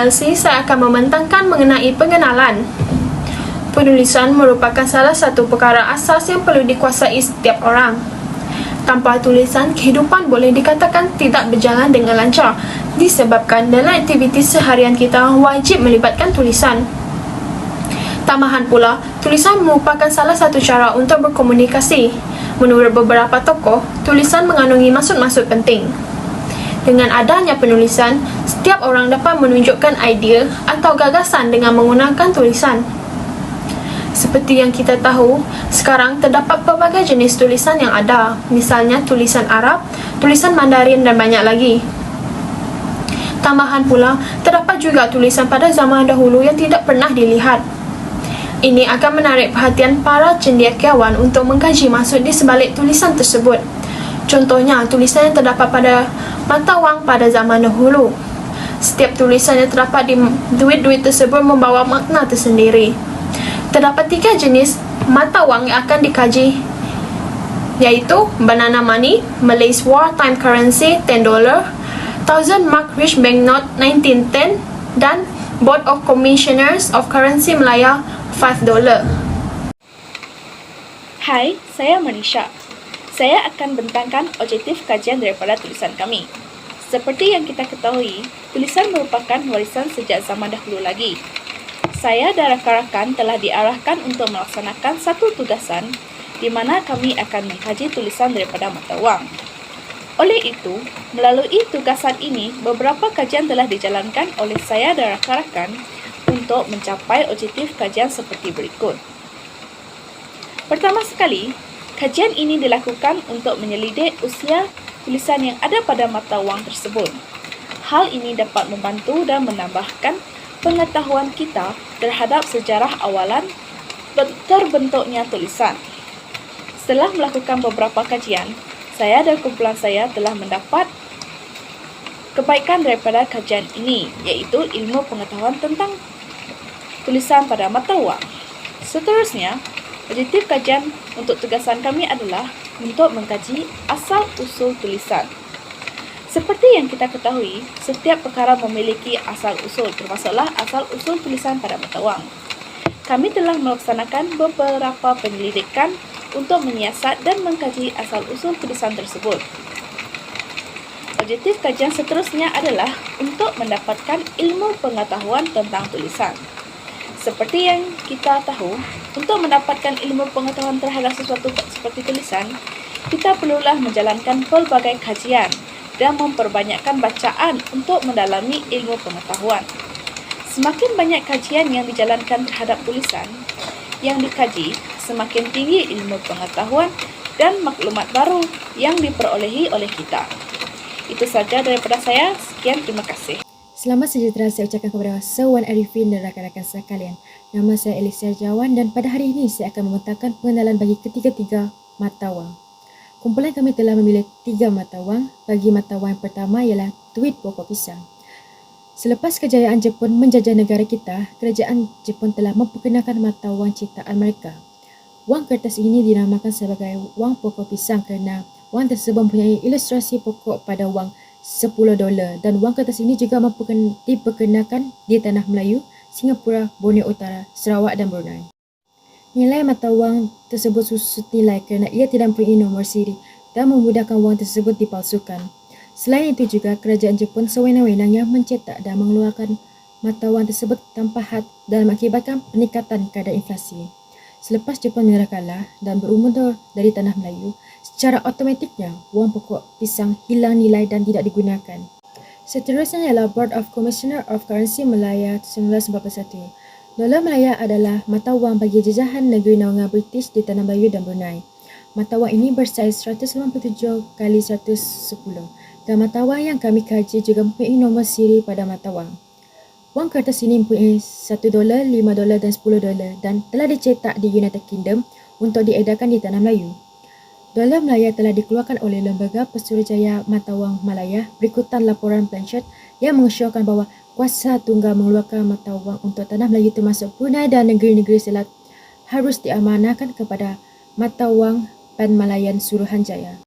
PLC, saya akan membentangkan mengenai pengenalan. Penulisan merupakan salah satu perkara asas yang perlu dikuasai setiap orang. Tanpa tulisan, kehidupan boleh dikatakan tidak berjalan dengan lancar, disebabkan dalam aktiviti seharian kita wajib melibatkan tulisan. Tambahan pula, tulisan merupakan salah satu cara untuk berkomunikasi. Menurut beberapa tokoh, tulisan mengandungi maksud-maksud penting. Dengan adanya penulisan, setiap orang dapat menunjukkan idea atau gagasan dengan menggunakan tulisan. Seperti yang kita tahu, sekarang terdapat pelbagai jenis tulisan yang ada, misalnya tulisan Arab, tulisan Mandarin dan banyak lagi. Tambahan pula, terdapat juga tulisan pada zaman dahulu yang tidak pernah dilihat. Ini akan menarik perhatian para cendekiawan untuk mengkaji maksud di sebalik tulisan tersebut. Contohnya, tulisan yang terdapat pada mata wang pada zaman dahulu. Setiap tulisan yang terdapat di duit-duit tersebut membawa makna tersendiri. Terdapat 3 jenis mata wang yang akan dikaji, iaitu banana money, Malay's wartime currency $10, 1000 mark rich banknote 1910, dan Board of Commissioners of Currency Malaya $5. Hai, saya Manisha. Saya akan bentangkan objektif kajian daripada tulisan kami. Seperti yang kita ketahui, tulisan merupakan warisan sejak zaman dahulu lagi. Saya dan rakan-rakan telah diarahkan untuk melaksanakan satu tugasan di mana kami akan mengkaji tulisan daripada mata wang. Oleh itu, melalui tugasan ini, beberapa kajian telah dijalankan oleh saya dan rakan-rakan untuk mencapai objektif kajian seperti berikut. Pertama sekali, kajian ini dilakukan untuk menyelidik usia tulisan yang ada pada mata wang tersebut. Hal ini dapat membantu dan menambahkan pengetahuan kita terhadap sejarah awalan terbentuknya tulisan. Setelah melakukan beberapa kajian, saya dan kumpulan saya telah mendapat kebaikan daripada kajian ini, iaitu ilmu pengetahuan tentang tulisan pada mata wang. Seterusnya, objektif kajian untuk tugasan kami adalah untuk mengkaji asal-usul tulisan. Seperti yang kita ketahui, setiap perkara memiliki asal-usul, termasuklah asal-usul tulisan pada mata wang. Kami telah melaksanakan beberapa penyelidikan untuk menyiasat dan mengkaji asal-usul tulisan tersebut. Objektif kajian seterusnya adalah untuk mendapatkan ilmu pengetahuan tentang tulisan. Seperti yang kita tahu, untuk mendapatkan ilmu pengetahuan terhadap sesuatu seperti tulisan, kita perlulah menjalankan pelbagai kajian dan memperbanyakkan bacaan untuk mendalami ilmu pengetahuan. Semakin banyak kajian yang dijalankan terhadap tulisan yang dikaji, semakin tinggi ilmu pengetahuan dan maklumat baru yang diperolehi oleh kita. Itu saja daripada saya. Sekian, terima kasih. Selamat sejahtera saya ucapkan kepada Sewan Arifin dan rakan-rakan sekalian. Nama saya Elisa Jawan dan pada hari ini saya akan membentangkan pengenalan bagi ketiga-tiga mata wang. Kumpulan kami telah memilih 3 mata wang. Bagi mata wang yang pertama ialah duit pokok pisang. Selepas kejayaan Jepun menjajah negara kita, kerajaan Jepun telah memperkenalkan mata wang ciptaan mereka. Wang kertas ini dinamakan sebagai wang pokok pisang kerana wang tersebut mempunyai ilustrasi pokok pada wang $10 dan wang kertas ini juga diperkenalkan di tanah Melayu, Singapura, Borneo Utara, Sarawak dan Brunei. Nilai mata wang tersebut susut nilai kerana ia tidak mempunyai nombor siri dan memudahkan wang tersebut dipalsukan. Selain itu juga, kerajaan Jepun sewenang-wenangnya mencetak dan mengeluarkan mata wang tersebut tanpa had dan mengakibatkan peningkatan kadar inflasi. Selepas Jepun menyerah kalah dan bermundur dari tanah Melayu, secara automatiknya wang pokok pisang hilang nilai dan tidak digunakan. Seterusnya ialah Board of Commissioner of Currency Malaya 1941. Dolar Malaya adalah mata wang bagi jajahan negeri naungan British di tanah Melayu dan Brunei. Mata wang ini bersaiz 187 kali 110 dan mata wang yang kami kaji juga mempunyai nombor siri pada mata wang. Wang kertas ini mempunyai $1, $5 dan $10 dan telah dicetak di United Kingdom untuk diedarkan di tanah Melayu. Dolar Malaya telah dikeluarkan oleh Lembaga Pesuruhjaya Mata Wang Malaya berikutan laporan Blanchard yang mengesyorkan bahawa kuasa tunggal mengeluarkan mata wang untuk tanah Melayu termasuk Brunei dan negeri-negeri selat harus diamanahkan kepada Mata Wang Pan Malayan Suruhanjaya.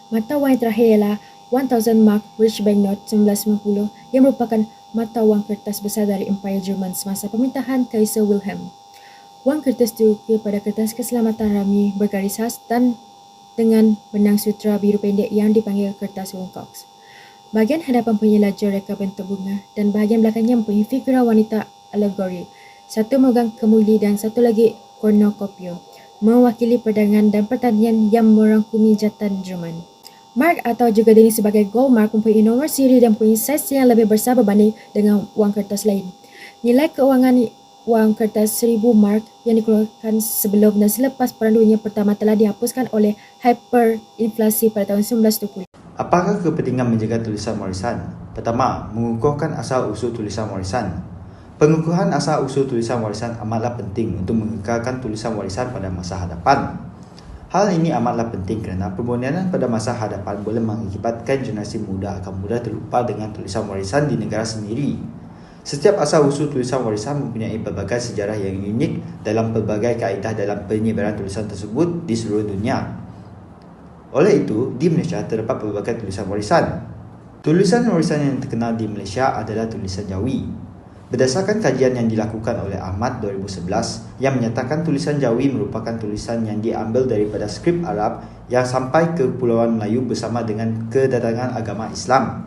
Mata wang yang terakhir ialah 1000 mark rich banknote 1990 yang merupakan mata wang kertas besar dari Empire Jerman semasa pemerintahan Kaisar Wilhelm. Wang kertas diukir pada kertas keselamatan rami bergaris khas dan dengan benang sutra biru pendek yang dipanggil kertas Wilcox. Bahagian hadapan mempunyai lajur reka bentuk bunga dan bahagian belakangnya mempunyai figura wanita alegori. Satu memegang kemuli dan satu lagi cornucopia, mewakili perdagangan dan pertanian yang merangkumi jantan Jerman. Mark atau juga dinilai sebagai Goldmark mempunyai nomor siri dan mempunyai saiz yang lebih besar berbanding dengan wang kertas lain. Nilai keuangan wang kertas 1000 mark yang dikeluarkan sebelum dan selepas Perang Dunia Pertama telah dihapuskan oleh hyperinflasi pada tahun 1920. Apakah kepentingan menjaga tulisan warisan? Pertama, mengukuhkan asal-usul tulisan warisan. Pengukuhan asal-usul tulisan warisan amatlah penting untuk mengekalkan tulisan warisan pada masa hadapan. Hal ini amatlah penting kerana permodernan pada masa hadapan boleh mengakibatkan generasi muda akan mudah terlupa dengan tulisan warisan di negara sendiri. Setiap asal-usul tulisan warisan mempunyai pelbagai sejarah yang unik dalam pelbagai kaedah dalam penyebaran tulisan tersebut di seluruh dunia. Oleh itu, di Malaysia terdapat pelbagai tulisan warisan. Tulisan warisan yang terkenal di Malaysia adalah tulisan Jawi. Berdasarkan kajian yang dilakukan oleh Ahmad 2011 yang menyatakan tulisan Jawi merupakan tulisan yang diambil daripada skrip Arab yang sampai ke Kepulauan Melayu bersama dengan kedatangan agama Islam.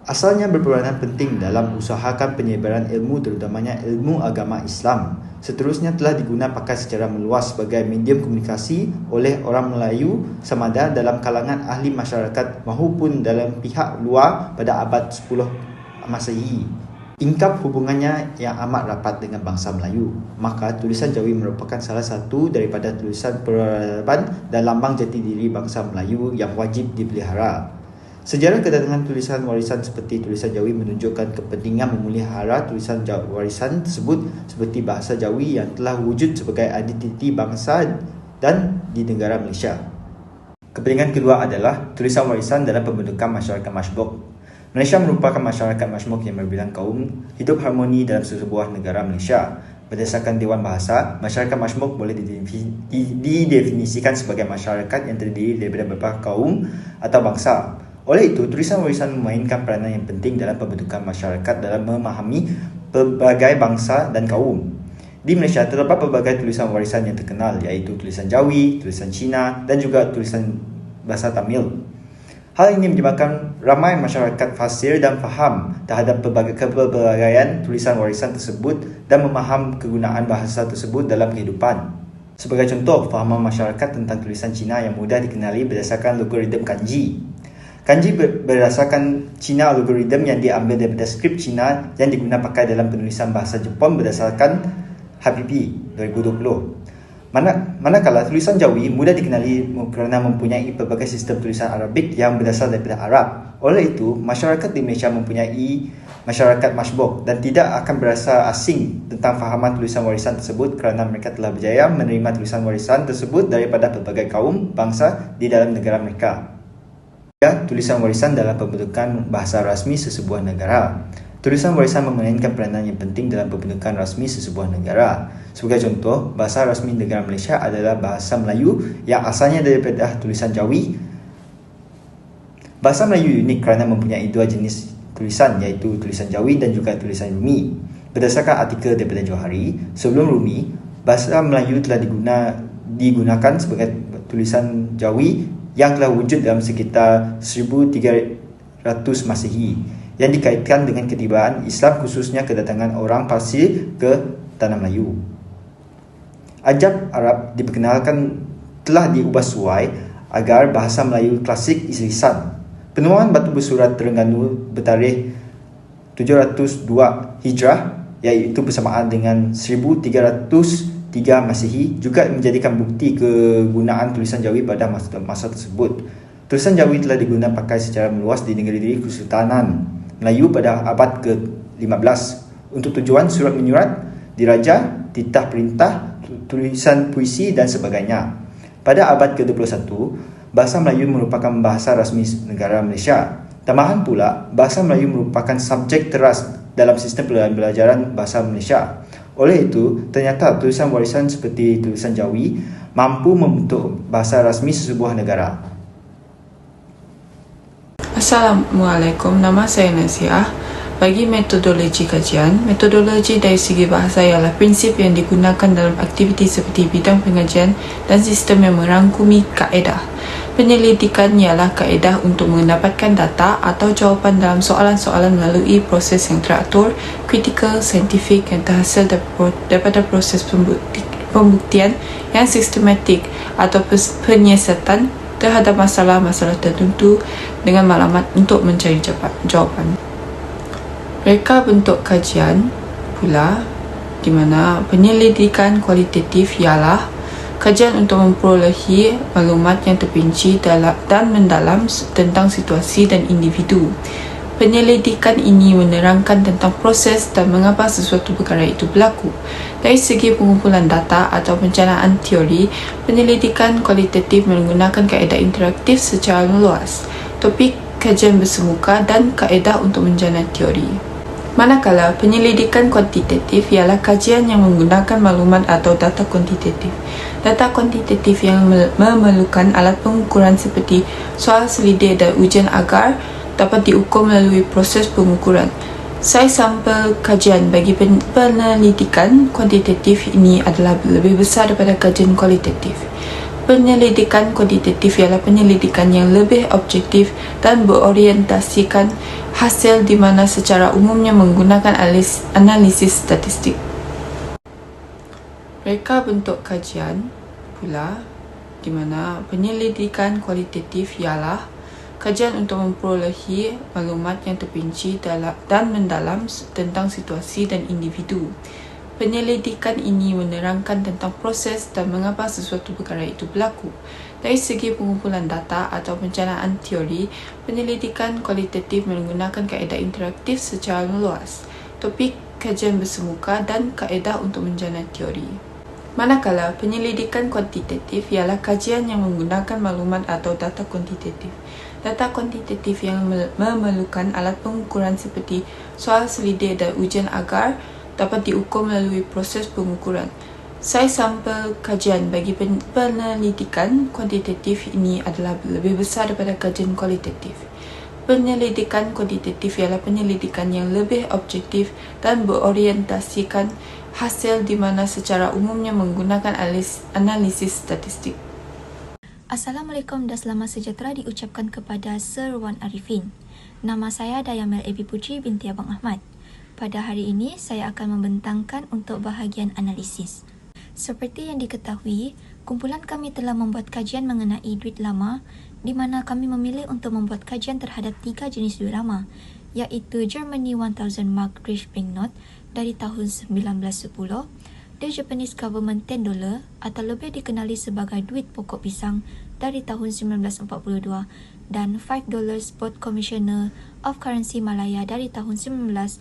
Asalnya berperanan penting dalam usahakan penyebaran ilmu terutamanya ilmu agama Islam. Seterusnya telah digunakan pakai secara meluas sebagai medium komunikasi oleh orang Melayu samada dalam kalangan ahli masyarakat maupun dalam pihak luar pada abad 10 Masehi. Ingkap hubungannya yang amat rapat dengan bangsa Melayu, maka tulisan Jawi merupakan salah satu daripada tulisan peradaban dan lambang jati diri bangsa Melayu yang wajib dipelihara. Sejarah kedatangan tulisan warisan seperti tulisan Jawi menunjukkan kepentingan memelihara tulisan warisan tersebut seperti bahasa Jawi yang telah wujud sebagai identiti bangsa dan di negara Malaysia. Kepentingan kedua adalah tulisan warisan dalam pembentukan masyarakat majmuk. Malaysia merupakan masyarakat majmuk yang berbilang kaum hidup harmoni dalam sebuah negara Malaysia. Berdasarkan Dewan Bahasa, masyarakat majmuk boleh didefinisikan sebagai masyarakat yang terdiri daripada beberapa kaum atau bangsa. Oleh itu, tulisan warisan memainkan peranan yang penting dalam pembentukan masyarakat dalam memahami pelbagai bangsa dan kaum. Di Malaysia terdapat pelbagai tulisan warisan yang terkenal iaitu tulisan Jawi, tulisan Cina dan juga tulisan bahasa Tamil. Hal ini menyebabkan ramai masyarakat fasir dan faham terhadap kepelbagaian tulisan warisan tersebut dan memaham kegunaan bahasa tersebut dalam kehidupan. Sebagai contoh, fahaman masyarakat tentang tulisan Cina yang mudah dikenali berdasarkan logaritma kanji. Kanji berdasarkan Cina algoritma yang diambil daripada skrip Cina yang digunakan pakai dalam penulisan bahasa Jepun berdasarkan HPP 2020. Manakala tulisan Jawi mudah dikenali kerana mempunyai pelbagai sistem tulisan Arabik yang berasal daripada Arab. Oleh itu, masyarakat di Malaysia mempunyai masyarakat majmuk dan tidak akan berasa asing tentang fahaman tulisan warisan tersebut kerana mereka telah berjaya menerima tulisan warisan tersebut daripada pelbagai kaum bangsa di dalam negara mereka. Tulisan warisan dalam pembentukan bahasa rasmi sesebuah negara. Tulisan warisan memainkan peranan yang penting dalam pembentukan rasmi sesebuah negara. Sebagai contoh, bahasa rasmi negara Malaysia adalah bahasa Melayu yang asalnya daripada tulisan Jawi. Bahasa Melayu unik kerana mempunyai dua jenis tulisan iaitu tulisan Jawi dan juga tulisan Rumi. Berdasarkan artikel daripada Johari, sebelum Rumi, bahasa Melayu telah digunakan sebagai tulisan Jawi yang telah wujud dalam sekitar 1300 Masehi yang dikaitkan dengan ketibaan Islam khususnya kedatangan orang Parsi ke Tanah Melayu. Ajab Arab diperkenalkan telah diubah suai agar bahasa Melayu klasik isi lisan. Penemuan batu bersurat Terengganu bertarikh 702 Hijrah iaitu bersamaan dengan 1303 Masehi juga menjadikan bukti kegunaan tulisan Jawi pada masa tersebut. Tulisan Jawi telah digunakan pakai secara meluas di negeri Kesultanan Melayu pada abad ke-15 untuk tujuan surat menyurat, diraja, titah perintah, tulisan puisi dan sebagainya. Pada abad ke-21, bahasa Melayu merupakan bahasa rasmi negara Malaysia. Tambahan pula, bahasa Melayu merupakan subjek teras dalam sistem pembelajaran bahasa Malaysia. Oleh itu, ternyata tulisan warisan seperti tulisan Jawi mampu membentuk bahasa rasmi sesebuah negara. Assalamualaikum, nama saya Nasiah. Bagi metodologi kajian, metodologi dari segi bahasa ialah prinsip yang digunakan dalam aktiviti seperti bidang pengajian dan sistem yang merangkumi kaedah. Penyelidikan ialah kaedah untuk mendapatkan data atau jawapan dalam soalan-soalan melalui proses yang teratur, kritikal, saintifik yang terhasil daripada proses pembuktian yang sistematik atau penyiasatan terhadap masalah-masalah tertentu dengan maklumat untuk mencari jawapan. Reka bentuk kajian pula di mana penyelidikan kualitatif ialah kajian untuk memperolehi maklumat yang terperinci dan mendalam tentang situasi dan individu. Penyelidikan ini menerangkan tentang proses dan mengapa sesuatu perkara itu berlaku. Dari segi pengumpulan data atau pencernaan teori, penyelidikan kualitatif menggunakan kaedah interaktif secara meluas, topik kajian bersemuka dan kaedah untuk mencerna teori. Manakala penyelidikan kuantitatif ialah kajian yang menggunakan maklumat atau data kuantitatif. Data kuantitatif yang memerlukan alat pengukuran seperti soal selidik dan ujian agar dapat diukur melalui proses pengukuran. Saiz sampel kajian bagi penyelidikan kuantitatif ini adalah lebih besar daripada kajian kualitatif. Penyelidikan kuantitatif ialah penyelidikan yang lebih objektif dan berorientasikan hasil di mana secara umumnya menggunakan analisis statistik. Reka bentuk kajian pula di mana penyelidikan kualitatif ialah kajian untuk memperolehi maklumat yang terperinci dan mendalam tentang situasi dan individu. Penyelidikan ini menerangkan tentang proses dan mengapa sesuatu perkara itu berlaku. Dari segi pengumpulan data atau pencernaan teori, penyelidikan kualitatif menggunakan kaedah interaktif secara meluas, topik kajian bersemuka dan kaedah untuk mencerna teori. Manakala penyelidikan kuantitatif ialah kajian yang menggunakan maklumat atau data kuantitatif. Data kuantitatif yang memerlukan alat pengukuran seperti soal selidik dan ujian agar dapat diukur melalui proses pengukuran. Saiz sampel kajian bagi penyelidikan kuantitatif ini adalah lebih besar daripada kajian kualitatif. Penyelidikan kuantitatif ialah penyelidikan yang lebih objektif dan berorientasikan hasil di mana secara umumnya menggunakan analisis statistik. Assalamualaikum dan selamat sejahtera diucapkan kepada Sir Wan Arifin. Nama saya Dayamel Ebi Putri binti Abang Ahmad. Pada hari ini, saya akan membentangkan untuk bahagian analisis. Seperti yang diketahui, kumpulan kami telah membuat kajian mengenai duit lama di mana kami memilih untuk membuat kajian terhadap 3 jenis duit lama, iaitu Germany 1000 Mark British Banknote dari tahun 1910, The Japanese Government $10 atau lebih dikenali sebagai duit pokok pisang dari tahun 1942 dan $5 Board Commissioner of Currency Malaya dari tahun 1941.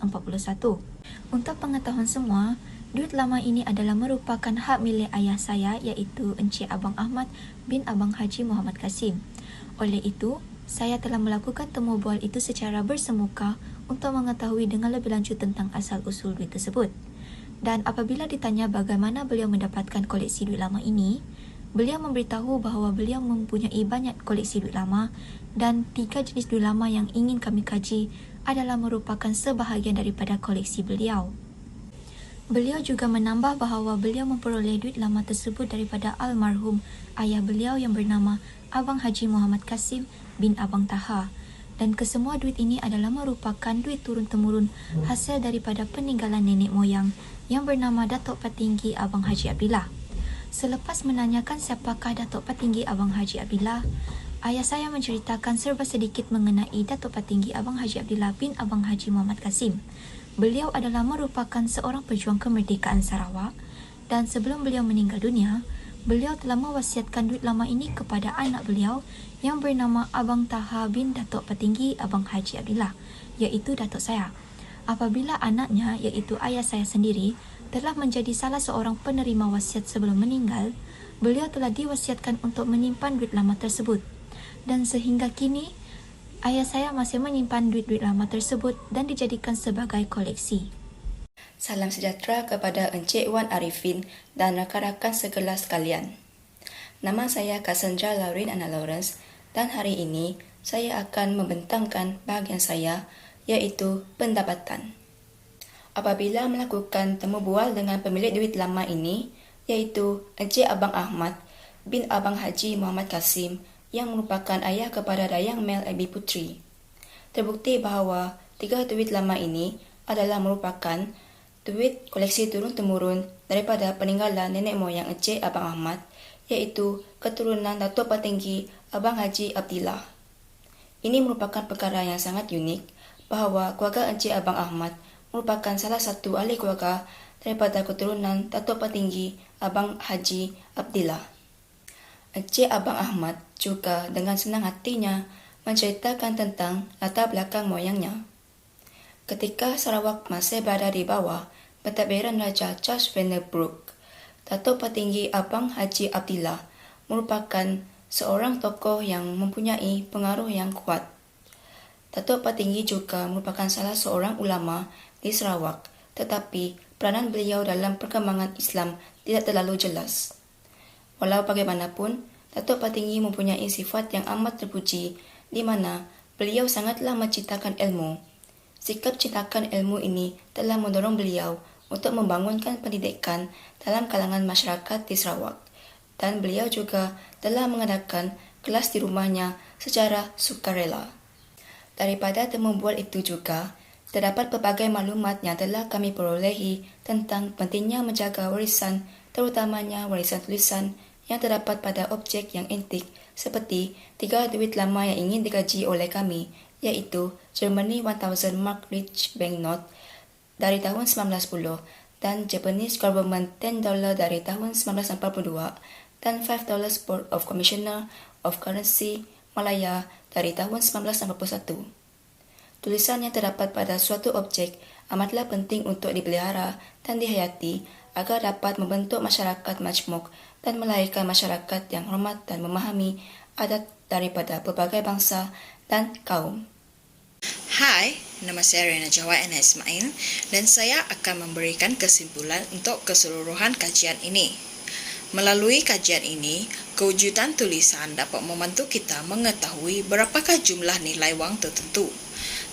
Untuk pengetahuan semua, duit lama ini adalah merupakan hak milik ayah saya iaitu Encik Abang Ahmad bin Abang Haji Muhammad Kasim. Oleh itu, saya telah melakukan temu bual itu secara bersemuka untuk mengetahui dengan lebih lanjut tentang asal-usul duit tersebut. Dan apabila ditanya bagaimana beliau mendapatkan koleksi duit lama ini, beliau memberitahu bahawa beliau mempunyai banyak koleksi duit lama dan 3 jenis duit lama yang ingin kami kaji adalah merupakan sebahagian daripada koleksi beliau. Beliau juga menambah bahawa beliau memperoleh duit lama tersebut daripada almarhum ayah beliau yang bernama Abang Haji Muhammad Kasim bin Abang Taha. Dan kesemua duit ini adalah merupakan duit turun-temurun hasil daripada peninggalan nenek moyang yang bernama Datuk Patinggi Abang Haji Abdillah. Selepas menanyakan siapakah Datuk Patinggi Abang Haji Abdillah, ayah saya menceritakan serba sedikit mengenai Datuk Patinggi Abang Haji Abdillah bin Abang Haji Muhammad Kasim. Beliau adalah merupakan seorang pejuang kemerdekaan Sarawak dan sebelum beliau meninggal dunia, beliau telah mewasiatkan duit lama ini kepada anak beliau yang bernama Abang Taha bin Datuk Patinggi Abang Haji Abdillah, iaitu Datuk saya. Apabila anaknya, iaitu ayah saya sendiri, telah menjadi salah seorang penerima wasiat sebelum meninggal, beliau telah diwasiatkan untuk menyimpan duit lama tersebut. Dan sehingga kini, ayah saya masih menyimpan duit-duit lama tersebut dan dijadikan sebagai koleksi. Salam sejahtera kepada Encik Wan Arifin dan rakan-rakan sekelas sekalian. Nama saya Cassandra Laurin Anna Lawrence dan hari ini saya akan membentangkan bahagian saya iaitu pendapatan. Apabila melakukan temu bual dengan pemilik duit lama ini, iaitu Encik Abang Ahmad bin Abang Haji Muhammad Kasim yang merupakan ayah kepada Dayang Mel Ebi Putri, terbukti bahawa 3 duit lama ini adalah merupakan duit koleksi turun-temurun daripada peninggalan nenek moyang Encik Abang Ahmad, iaitu keturunan Datuk Petinggi Abang Haji Abdillah. Ini merupakan perkara yang sangat unik bahawa keluarga Encik Abang Ahmad merupakan salah satu ahli keluarga daripada keturunan Datuk Petinggi Abang Haji Abdillah. Encik Abang Ahmad juga dengan senang hatinya menceritakan tentang latar belakang moyangnya. Ketika Sarawak masih berada di bawah pentadbiran Raja Charles Vanderbroek, Datuk Petinggi Abang Haji Abdillah merupakan seorang tokoh yang mempunyai pengaruh yang kuat. Datuk Petinggi juga merupakan salah seorang ulama di Sarawak, tetapi peranan beliau dalam perkembangan Islam tidak terlalu jelas. Walau bagaimanapun, Datuk Petinggi mempunyai sifat yang amat terpuji di mana beliau sangatlah menciptakan ilmu. Sikap cintakan ilmu ini telah mendorong beliau untuk membangunkan pendidikan dalam kalangan masyarakat di Sarawak, dan beliau juga telah mengadakan kelas di rumahnya secara sukarela. Daripada temu bual itu juga, terdapat pelbagai maklumat yang telah kami perolehi tentang pentingnya menjaga warisan, terutamanya warisan tulisan yang terdapat pada objek yang antik seperti 3 duit lama yang ingin dikaji oleh kami, iaitu Germany 1000 Mark Rich Banknote dari tahun 1910 dan Japanese Government $10 dari tahun 1942 dan $5 Board of Commissioner of Currency Malaya dari tahun 1961. Tulisan yang terdapat pada suatu objek amatlah penting untuk dipelihara dan dihayati agar dapat membentuk masyarakat majmuk dan melahirkan masyarakat yang hormat dan memahami adat daripada pelbagai bangsa dan kaum. Hai, nama saya Rena Jawad Ana Ismail dan saya akan memberikan kesimpulan untuk keseluruhan kajian ini. Melalui kajian ini, kewujudan tulisan dapat membantu kita mengetahui berapakah jumlah nilai wang tertentu.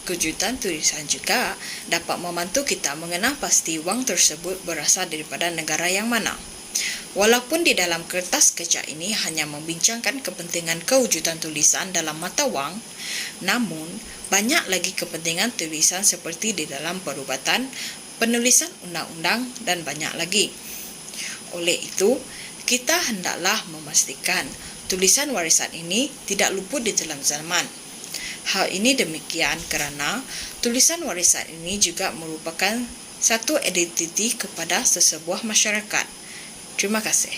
Kewujudan tulisan juga dapat membantu kita mengenal pasti wang tersebut berasal daripada negara yang mana. Walaupun di dalam kertas kerja ini hanya membincangkan kepentingan kewujudan tulisan dalam mata wang, namun banyak lagi kepentingan tulisan seperti di dalam perubatan, penulisan undang-undang dan banyak lagi. Oleh itu, kita hendaklah memastikan tulisan warisan ini tidak luput di dalam zaman. Hal ini demikian kerana tulisan warisan ini juga merupakan satu identiti kepada sesebuah masyarakat. Terima kasih.